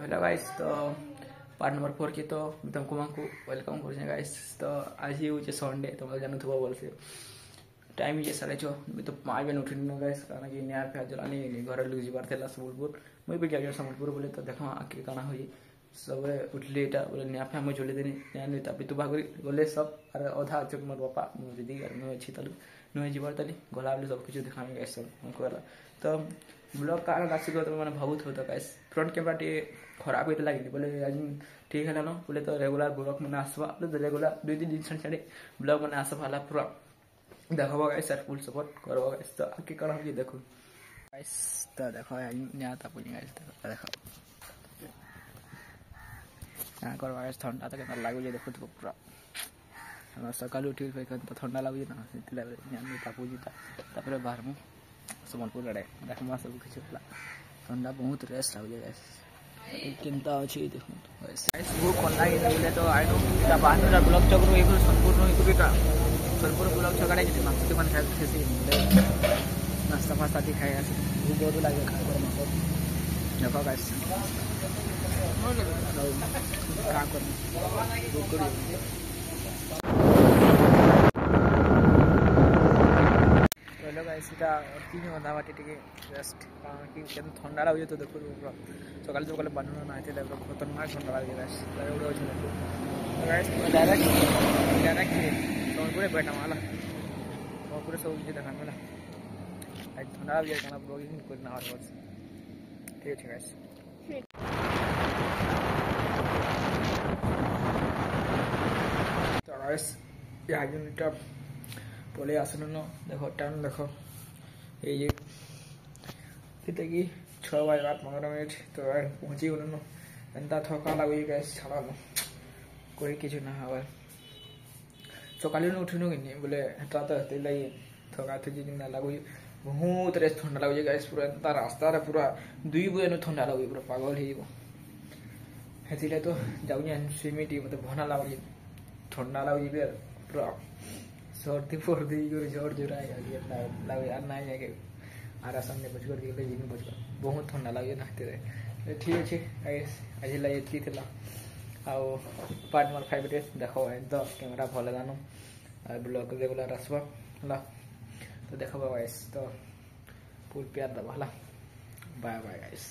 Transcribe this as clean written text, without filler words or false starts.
Hello guys तो part number 4 की तो तुमको मांको वेलकम कर गाइस तो आज ही होचे संडे तुम जानू थबो बोल से टाइम ये 6:30 तो 5 बजे उठिन गाइस कारण कि न्याय पे जलानी घर लोग जीवार थेला सम्बलपुर मुई भी गया सम्बलपुर बोले तो देखो आके काना होई सब उठले एटा बोले न्याय पे हम झोले देनी न्याय नहीं तापि तो भागरी बोले सब अरे आधा चक मोर बापा मो दीदी और मैं छी तल नुई जीवार तली गला बोले सब कुछ दिखाने गाइस सब हमको तो ब्लॉग का आसी तो मैंने भावुत होता गाइस फ्रंट कैमरा टे खराब होते लगे बोले आज ठीक है ना बोले तो रेगुलर ब्लॉग मैंने आसवा बोले रेगुलर 2-3 दिन छाड़े ब्लॉग मैंने आसवा पूरा देखो गाइस सर फुल सपोर्ट करो गाइस तो आके करा हो देखो गाइस तो देखो यहाँ था पुनी गाइस देखो यहाँ करो गाइस ठंडा तो केना लागो जे देखो तो पूरा हम सकाल उठी तो ठंडा लागो ना सेति लागे यहाँ तापू जीता तापर बाहर में सम्बलपुर आड़े देखमा सब किछ ठंडा बहुत रेस्ट लागो गाइस चिंता अछि देखो गाइस वो कोन लागे बोले तो आई नो ता बाहर ब्लॉक चक्र एक संपूर्ण एक बेटा संपूर्ण ब्लॉक चक्र के माछ मन खाय खेसी नाश्ता फास्ता दी खाय आसे वो बहुत लागे खाय पर माछ देखो गाइस का कर हेलो गाइस इटा तीन घंटा बाटे टिके रेस्ट कि केन ठंडा लागो तो देखो सकाल सकाल बनना ना आते लेबर खतरनाक ठंडा लागे गाइस एवढे होछ गाइस डायरेक्ट तो पूरे बैठा वाला और पूरे सब कुछ देखा वाला आज ठंडा भी है ब्लॉगिंग करना और बस ठीक है गाइस तो गाइस या यूनिट बोले आसन देखो टाइम देखो ये कि 6:15 तो पहुँची गल एंता थका लगे गैस छाड़ा कोई किसी ना हवा सकाल उठिन कि बोले हेटा तो हेते लगे थका थकी ना लगे बहुत रेस्ट ठंडा लगे गैस पूरा एंता रास्ता रे पूरा 2 बजे ठंडा लगे पूरा पागल हेतिले तो जाऊँ स्विमिंग मतलब भना लगे ठंडा लगे पूरा सर्दी फर्दी जोर जोर लगे यार ना जाके आरा सामने बचकर दिए जिन बचकर बहुत ठंडा लगे नहाते रहे ठीक अच्छे आज लगे एति थिला आउ पार्ट नंबर 5 रे देखो तो कैमरा भल जानो ब्लॉग रेगुलर आसबा हला तो देखो गाइस तो फुल प्यार दबा हला बाय बाय गाइस।